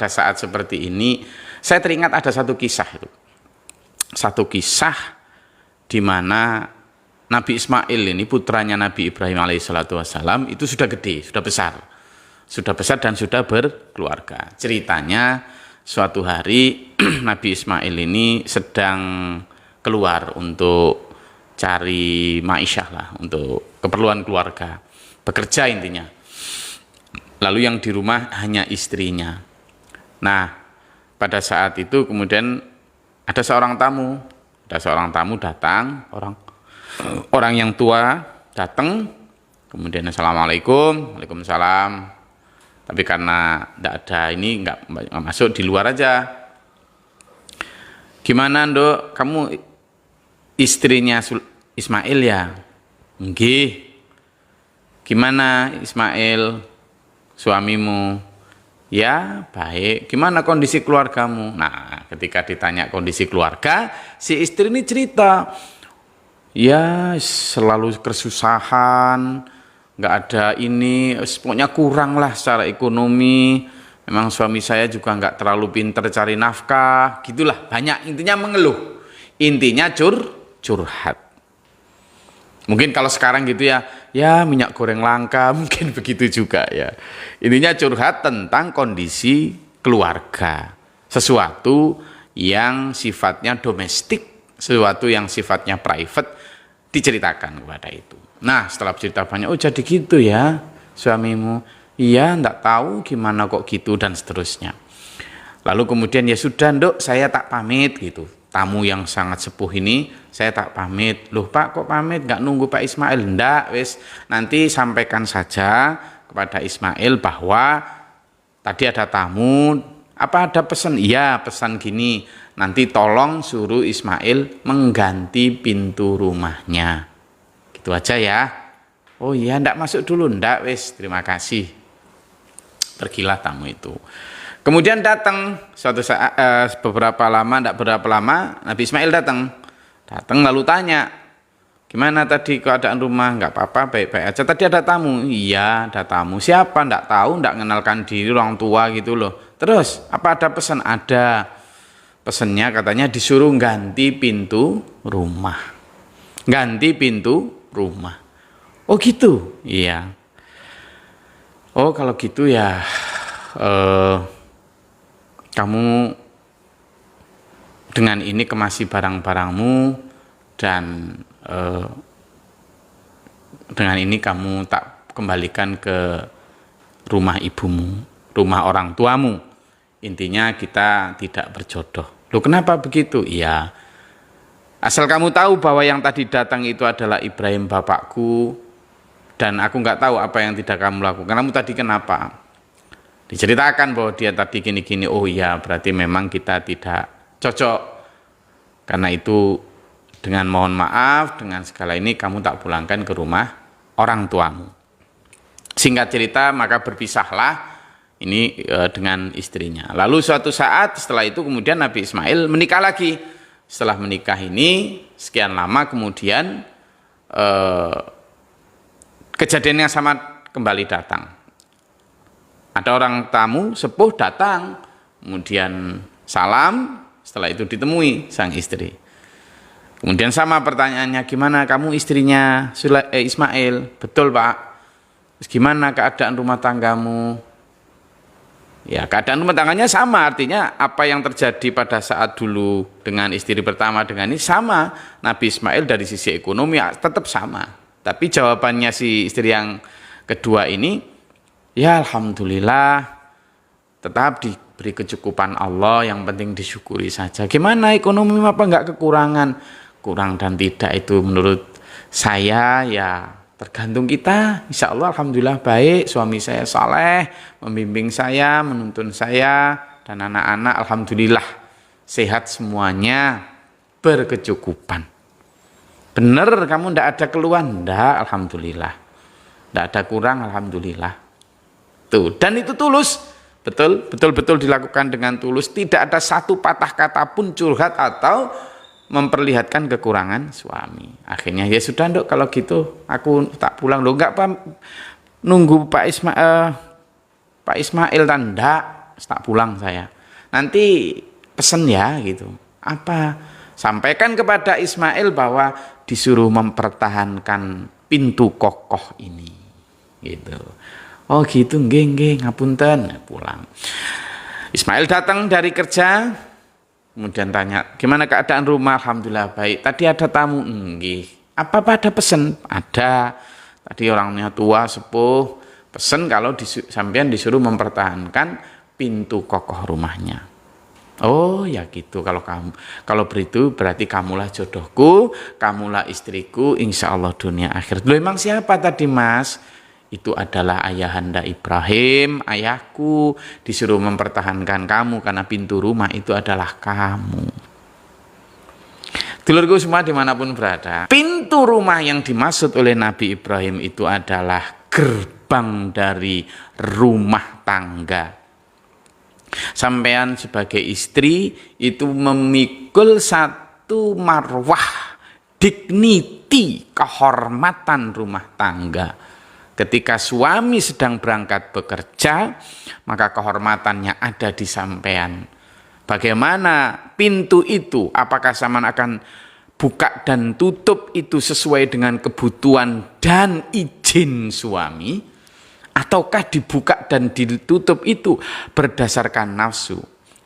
pada saat seperti ini, saya teringat ada satu kisah itu. Satu kisah di mana Nabi Ismail ini putranya Nabi Ibrahim alaihissalatu wassalam itu sudah gede, sudah besar dan sudah berkeluarga. Ceritanya suatu hari Nabi Ismail ini sedang keluar untuk cari ma'isyah lah, untuk keperluan keluarga, bekerja intinya. Lalu yang di rumah hanya istrinya. Nah, pada saat itu kemudian ada seorang tamu datang, orang yang tua datang, kemudian assalamualaikum, waalaikumsalam. Tapi karena tidak ada ini, nggak masuk, di luar aja. Gimana Nduk, kamu istrinya Ismail ya? Nggih. Gimana Ismail, suamimu? Ya baik. Gimana kondisi keluargamu? Nah, ketika ditanya kondisi keluarga, si istri ini cerita, ya selalu kesusahan, nggak ada ini, pokoknya kurang lah secara ekonomi. Memang suami saya juga nggak terlalu pinter cari nafkah, gitulah, banyak, intinya mengeluh, intinya curhat. Mungkin kalau sekarang gitu ya minyak goreng langka, mungkin begitu juga ya. Intinya curhat tentang kondisi keluarga, sesuatu yang sifatnya domestik, sesuatu yang sifatnya private, diceritakan kepada itu. Nah, setelah cerita banyak, oh jadi gitu ya suamimu, iya enggak tahu gimana kok gitu, dan seterusnya. Lalu kemudian ya sudah Nduk, saya tak pamit gitu. Tamu yang sangat sepuh ini, saya tak pamit. Loh Pak, kok pamit? Nggak nunggu Pak Ismail? Ndak, wis nanti sampaikan saja kepada Ismail bahwa tadi ada tamu, apa ada pesan? Iya, pesan gini, nanti tolong suruh Ismail mengganti pintu rumahnya. Gitu aja ya. Oh iya, ndak masuk dulu? Ndak, wis terima kasih. Pergilah tamu itu. Kemudian datang suatu saat, beberapa lama Nabi Ismail datang lalu tanya, gimana tadi keadaan rumah? Nggak apa-apa, baik-baik aja. Tadi ada tamu? Iya ada tamu. Siapa? Nggak tahu, nggak mengenalkan diri, orang tua gitu loh. Terus apa ada pesan? Ada pesannya, katanya disuruh ganti pintu rumah. Oh gitu? Iya. Oh kalau gitu ya kamu dengan ini kemasi barang-barangmu, dan dengan ini kamu tak kembalikan ke rumah ibumu, rumah orang tuamu. Intinya kita tidak berjodoh. Loh kenapa begitu? Iya, asal kamu tahu bahwa yang tadi datang itu adalah Ibrahim bapakku, dan aku nggak tahu apa yang tidak kamu lakukan. Kamu tadi kenapa? Diceritakan bahwa dia tadi gini-gini. Oh iya, berarti memang kita tidak cocok. Karena itu dengan mohon maaf, dengan segala ini kamu tak pulangkan ke rumah orang tuamu. Singkat cerita, maka berpisahlah ini dengan istrinya. Lalu suatu saat setelah itu kemudian Nabi Ismail menikah lagi. Setelah menikah ini sekian lama kemudian kejadian yang sama kembali datang. Ada orang tamu sepuh datang, kemudian salam, setelah itu ditemui sang istri. Kemudian sama pertanyaannya, gimana kamu istrinya Ismail? Betul Pak. Terus gimana keadaan rumah tanggamu? Ya keadaan rumah tangganya sama, artinya apa yang terjadi pada saat dulu dengan istri pertama dengan ini sama. Nabi Ismail dari sisi ekonomi tetap sama. Tapi jawabannya si istri yang kedua ini, ya alhamdulillah, tetap diberi kecukupan Allah, yang penting disyukuri saja. Gimana ekonomi apa enggak kekurangan? Kurang dan tidak itu menurut saya ya tergantung kita. Insya Allah alhamdulillah baik, suami saya saleh, membimbing saya, menuntun saya, dan anak-anak alhamdulillah sehat semuanya, berkecukupan. Bener kamu ndak ada keluhan? Ndak, alhamdulillah. Ndak ada kurang, alhamdulillah. Tuh, dan itu tulus, betul-betul dilakukan dengan tulus, tidak ada satu patah kata pun curhat atau memperlihatkan kekurangan suami. Akhirnya ya sudah Nduk, kalau gitu aku tak pulang. Loh enggak Pak, nunggu Pak Ismail tanda. tak pulang saya. Nanti pesen ya gitu. Apa? Sampaikan kepada Ismail bahwa disuruh mempertahankan pintu kokoh ini. Gitu. Oh gitu, nggih, ngapunten, pulang. Ismail datang dari kerja, kemudian tanya, gimana keadaan rumah? Alhamdulillah baik. Tadi ada tamu, nggih. Apa ada pesen? Ada. Tadi orangnya tua, sepuh, pesen kalau sampean disuruh mempertahankan pintu kokoh rumahnya. Oh ya gitu, kalau begitu berarti kamulah jodohku, kamulah istriku, insya Allah dunia akhir. Loh emang siapa tadi mas? Itu adalah ayahanda Ibrahim, ayahku, disuruh mempertahankan kamu karena pintu rumah itu adalah kamu. Dulurku semua dimanapun berada, pintu rumah yang dimaksud oleh Nabi Ibrahim itu adalah gerbang dari rumah tangga. Sampean sebagai istri itu memikul satu marwah, dignity, kehormatan rumah tangga. Ketika suami sedang berangkat bekerja, maka kehormatannya ada di sampean. Bagaimana pintu itu? Apakah sampean akan buka dan tutup itu sesuai dengan kebutuhan dan izin suami? Ataukah dibuka dan ditutup itu berdasarkan nafsu?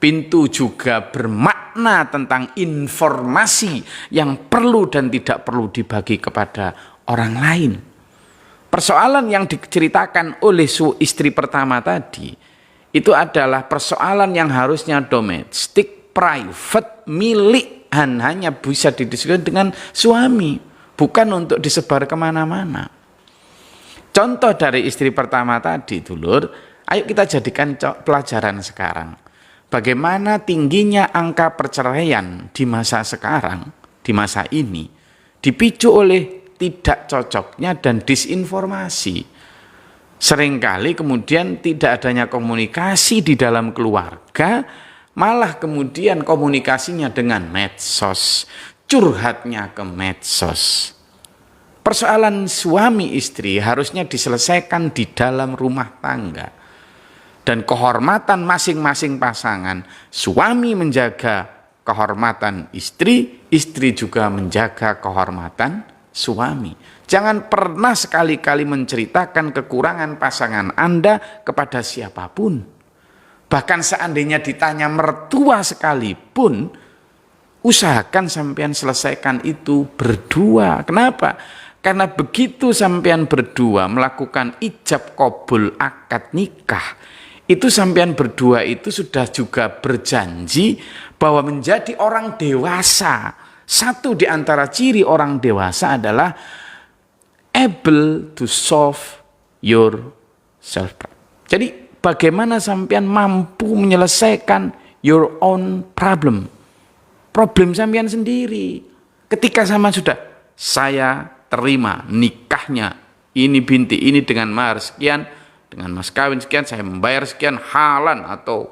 Pintu juga bermakna tentang informasi yang perlu dan tidak perlu dibagi kepada orang lain. Persoalan yang diceritakan oleh istri pertama tadi, itu adalah persoalan yang harusnya domestik, private, milik, hanya bisa didiskusikan dengan suami, bukan untuk disebar kemana-mana. Contoh dari istri pertama tadi, dulur, ayo kita jadikan pelajaran sekarang. Bagaimana tingginya angka perceraian di masa sekarang, di masa ini, dipicu oleh tidak cocoknya dan disinformasi. Seringkali kemudian tidak adanya komunikasi di dalam keluarga, malah kemudian komunikasinya dengan medsos, curhatnya ke medsos. Persoalan suami istri harusnya diselesaikan di dalam rumah tangga. Dan kehormatan masing-masing pasangan, suami menjaga kehormatan istri, istri juga menjaga kehormatan suami. Jangan pernah sekali-kali menceritakan kekurangan pasangan Anda kepada siapapun. Bahkan seandainya ditanya mertua sekalipun, usahakan sampean selesaikan itu berdua. Kenapa? Karena begitu sampean berdua melakukan ijab qabul akad nikah, itu sampean berdua itu sudah juga berjanji bahwa menjadi orang dewasa. Satu di antara ciri orang dewasa adalah able to solve yourself. Jadi bagaimana sampean mampu menyelesaikan your own problem. Problem sampean sendiri. Ketika sama sudah, saya terima nikahnya, ini binti ini dengan mahar sekian, dengan mas kawin sekian, saya membayar sekian, halan atau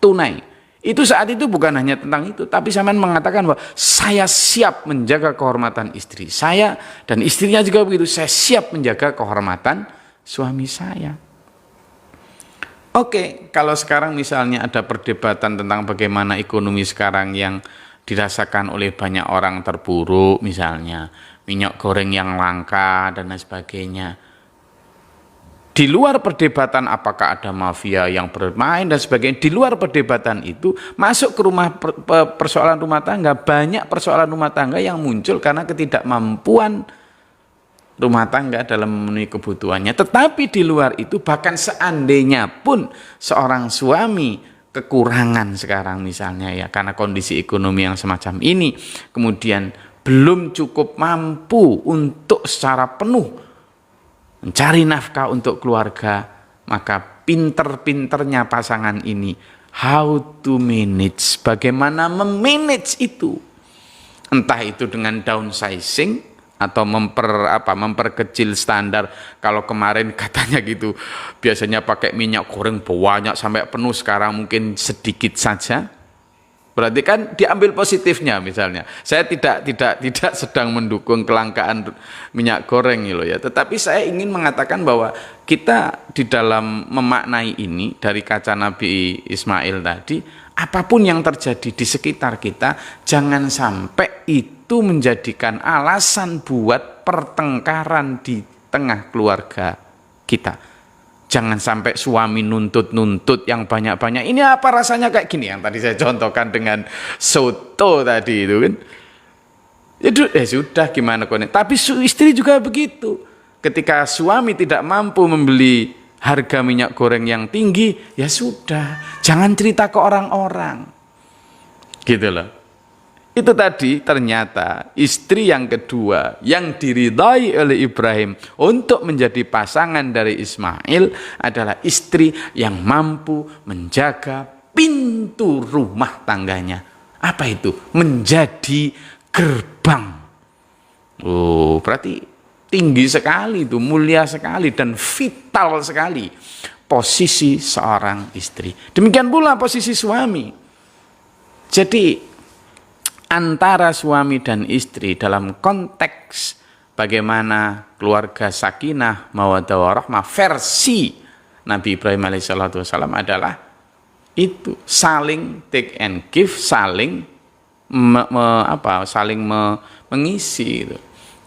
tunai. Itu saat itu bukan hanya tentang itu, tapi sampean mengatakan bahwa saya siap menjaga kehormatan istri saya, dan istrinya juga begitu, saya siap menjaga kehormatan suami saya. Oke, kalau sekarang misalnya ada perdebatan tentang bagaimana ekonomi sekarang yang dirasakan oleh banyak orang terpuruk, misalnya minyak goreng yang langka dan lain sebagainya. Di luar perdebatan apakah ada mafia yang bermain dan sebagainya, di luar perdebatan itu masuk ke persoalan rumah tangga, banyak persoalan rumah tangga yang muncul karena ketidakmampuan rumah tangga dalam memenuhi kebutuhannya. Tetapi di luar itu, bahkan seandainya pun seorang suami kekurangan sekarang misalnya ya, karena kondisi ekonomi yang semacam ini, kemudian belum cukup mampu untuk secara penuh mencari nafkah untuk keluarga, maka pinter-pinternya pasangan ini how to manage, bagaimana memanage itu, entah itu dengan downsizing atau memperkecil standar. Kalau kemarin katanya gitu, biasanya pakai minyak goreng banyak sampai penuh, sekarang mungkin sedikit saja. Berarti kan diambil positifnya misalnya. Saya tidak sedang mendukung kelangkaan minyak goreng loh ya. Tetapi saya ingin mengatakan bahwa kita di dalam memaknai ini dari kaca Nabi Ismail tadi, apapun yang terjadi di sekitar kita, jangan sampai itu menjadikan alasan buat pertengkaran di tengah keluarga kita. Jangan sampai suami nuntut-nuntut yang banyak-banyak. Ini apa rasanya kayak gini yang tadi saya contohkan dengan soto tadi itu kan. Itu sudah gimana kok. Tapi istri juga begitu. Ketika suami tidak mampu membeli harga minyak goreng yang tinggi, ya sudah, jangan cerita ke orang-orang. Gitu loh. Itu tadi ternyata istri yang kedua yang diridhai oleh Ibrahim untuk menjadi pasangan dari Ismail adalah istri yang mampu menjaga pintu rumah tangganya. Apa itu? Menjadi gerbang. Oh, berarti tinggi sekali itu, mulia sekali dan vital sekali posisi seorang istri. Demikian pula posisi suami. Jadi antara suami dan istri dalam konteks bagaimana keluarga sakinah mawaddah warahmah versi Nabi Ibrahim alaihissalatu wassalam adalah itu saling take and give, saling mengisi gitu.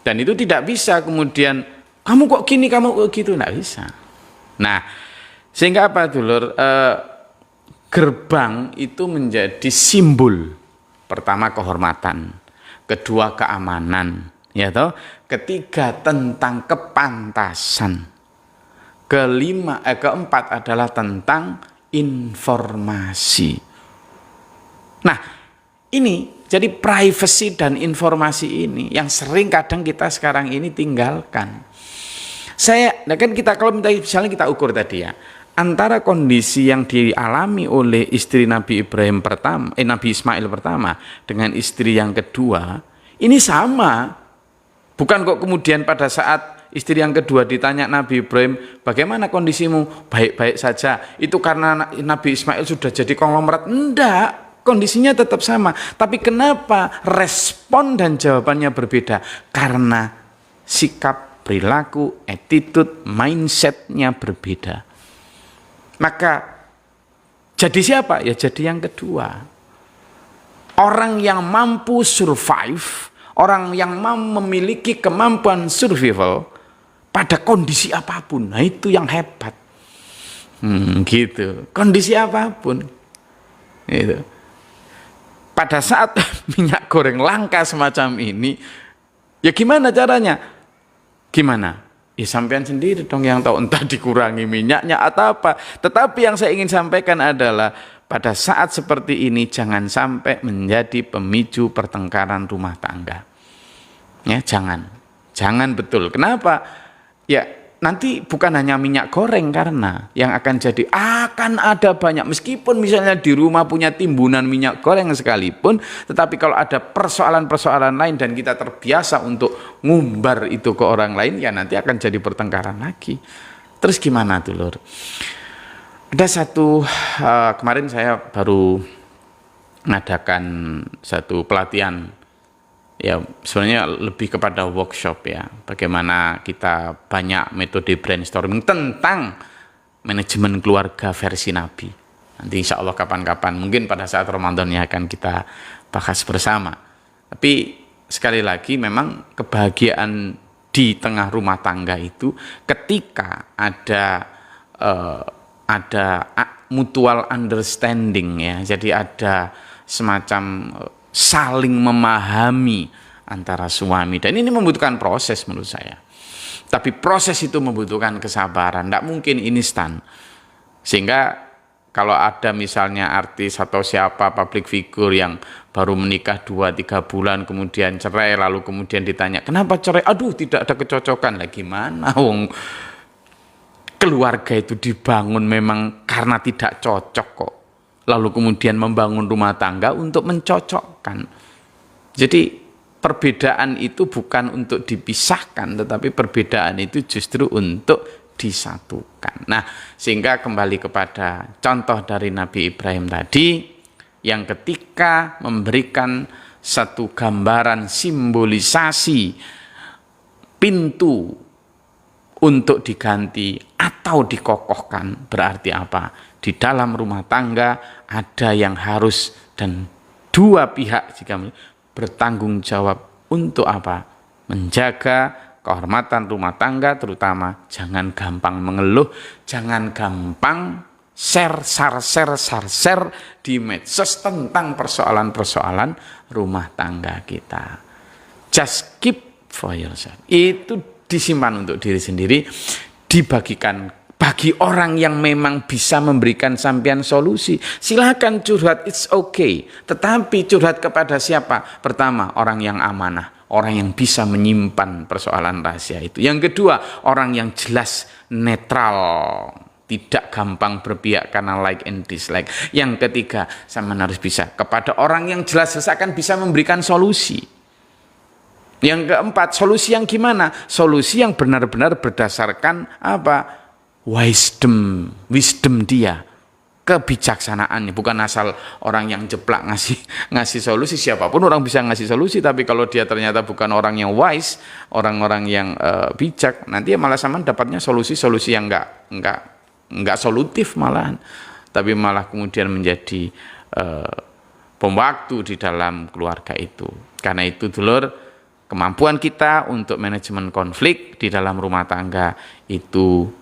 Dan itu tidak bisa kemudian kamu kok gini, kamu kok gitu, tidak bisa. Nah, sehingga apa dulur, gerbang itu menjadi simbol. Pertama kehormatan, kedua keamanan, ya toh. Ketiga tentang kepantasan. Keempat adalah tentang informasi. Nah, ini jadi privacy dan informasi ini yang sering kadang kita sekarang ini tinggalkan. Kalau misalnya kita ukur tadi ya, antara kondisi yang dialami oleh istri Nabi Nabi Ismail pertama dengan istri yang kedua ini sama. Bukan kok kemudian pada saat istri yang kedua ditanya Nabi Ibrahim, bagaimana kondisimu? Baik-baik saja. Itu karena Nabi Ismail sudah jadi konglomerat. Enggak, kondisinya tetap sama. Tapi kenapa respon dan jawabannya berbeda? Karena sikap, perilaku, attitude, mindsetnya berbeda. Maka jadi siapa? Ya jadi yang kedua. Orang yang mampu survive, orang yang memiliki kemampuan survival pada kondisi apapun. Nah itu yang hebat. Gitu. Kondisi apapun. Gitu. Pada saat minyak goreng langka semacam ini, ya gimana caranya? Gimana? Ya sampean sendiri dong yang tahu, entah dikurangi minyaknya atau apa. Tetapi yang saya ingin sampaikan adalah pada saat seperti ini jangan sampai menjadi pemicu pertengkaran rumah tangga. Ya, jangan betul. Kenapa? Ya nanti bukan hanya minyak goreng, karena yang akan ada banyak, meskipun misalnya di rumah punya timbunan minyak goreng sekalipun, tetapi kalau ada persoalan-persoalan lain dan kita terbiasa untuk ngumbar itu ke orang lain, ya nanti akan jadi pertengkaran lagi. Terus gimana tuh lur? Ada kemarin saya baru mengadakan satu pelatihan. Ya sebenarnya lebih kepada workshop ya, bagaimana kita banyak metode brainstorming tentang manajemen keluarga versi Nabi. Nanti insya Allah kapan-kapan, mungkin pada saat Ramadan ya akan kita bahas bersama. Tapi sekali lagi memang kebahagiaan di tengah rumah tangga itu ketika ada mutual understanding ya, jadi ada semacam saling memahami antara suami, dan ini membutuhkan proses menurut saya. Tapi proses itu membutuhkan kesabaran, tidak mungkin instan. Sehingga kalau ada misalnya artis atau siapa public figure yang baru menikah 2-3 bulan kemudian cerai, lalu kemudian ditanya kenapa cerai, aduh tidak ada kecocokan, lah gimana wong keluarga itu dibangun memang karena tidak cocok kok. Lalu kemudian membangun rumah tangga untuk mencocokkan. Jadi perbedaan itu bukan untuk dipisahkan, tetapi perbedaan itu justru untuk disatukan. Nah, sehingga kembali kepada contoh dari Nabi Ibrahim tadi, yang ketika memberikan satu gambaran simbolisasi pintu untuk diganti atau dikokohkan, berarti apa? Di dalam rumah tangga ada yang harus dan dua pihak jika bertanggung jawab untuk apa? Menjaga kehormatan rumah tangga, terutama jangan gampang mengeluh, jangan gampang share di medsos tentang persoalan-persoalan rumah tangga kita. Just keep for yourself. Itu disimpan untuk diri sendiri, dibagikan bagi orang yang memang bisa memberikan sampean solusi. Silakan curhat, it's okay. Tetapi curhat kepada siapa? Pertama, orang yang amanah, orang yang bisa menyimpan persoalan rahasia itu. Yang kedua, orang yang jelas netral, tidak gampang berpihak karena like and dislike. Yang ketiga, sampean harus bisa kepada orang yang jelas-jelas akan bisa memberikan solusi. Yang keempat, solusi yang gimana? Solusi yang benar-benar berdasarkan apa? Wisdom dia, kebijaksanaan, bukan asal orang yang jeplak ngasih solusi. Siapapun orang bisa ngasih solusi, tapi kalau dia ternyata bukan orang yang wise, orang-orang yang bijak, nanti malah sama dapatnya solusi-solusi yang enggak solutif malahan, tapi malah kemudian menjadi bom waktu di dalam keluarga itu. Karena itu dulur, kemampuan kita untuk manajemen konflik di dalam rumah tangga itu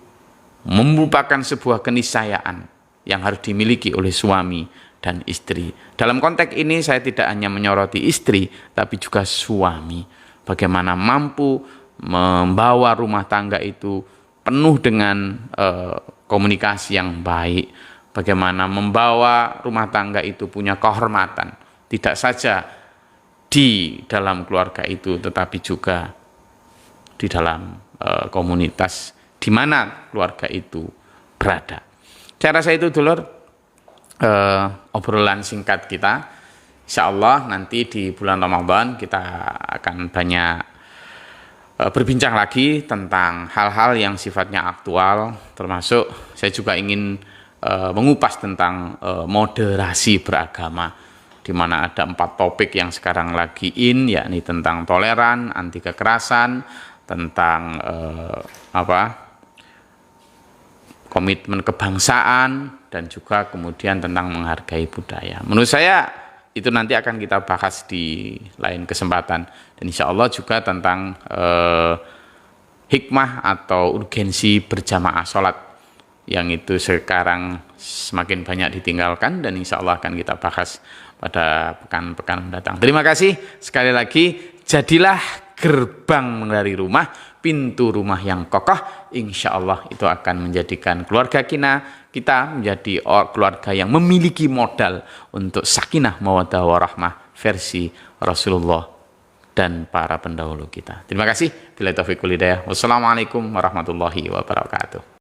merupakan sebuah keniscayaan yang harus dimiliki oleh suami dan istri. Dalam konteks ini saya tidak hanya menyoroti istri, tapi juga suami. Bagaimana mampu membawa rumah tangga itu penuh dengan komunikasi yang baik. Bagaimana membawa rumah tangga itu punya kehormatan. Tidak saja di dalam keluarga itu, tetapi juga di dalam komunitas di mana keluarga itu berada. Saya rasa itu dulur obrolan singkat kita. Insya Allah nanti di bulan Ramadan kita akan banyak berbincang lagi tentang hal-hal yang sifatnya aktual, termasuk saya juga ingin mengupas tentang moderasi beragama, di mana ada 4 topik yang sekarang lagi yakni tentang toleran, anti kekerasan, tentang komitmen kebangsaan, dan juga kemudian tentang menghargai budaya. Menurut saya itu nanti akan kita bahas di lain kesempatan, dan insya Allah juga tentang hikmah atau urgensi berjamaah sholat yang itu sekarang semakin banyak ditinggalkan, dan insya Allah akan kita bahas pada pekan-pekan mendatang. Terima kasih sekali lagi. Jadilah gerbang dari rumah, pintu rumah yang kokoh. Insya Allah itu akan menjadikan keluarga kita menjadi keluarga yang memiliki modal untuk sakinah mawaddah warahmah versi Rasulullah dan para pendahulu kita. Terima kasih. Billahi taufiq wal hidayah. Wassalamualaikum warahmatullahi wabarakatuh.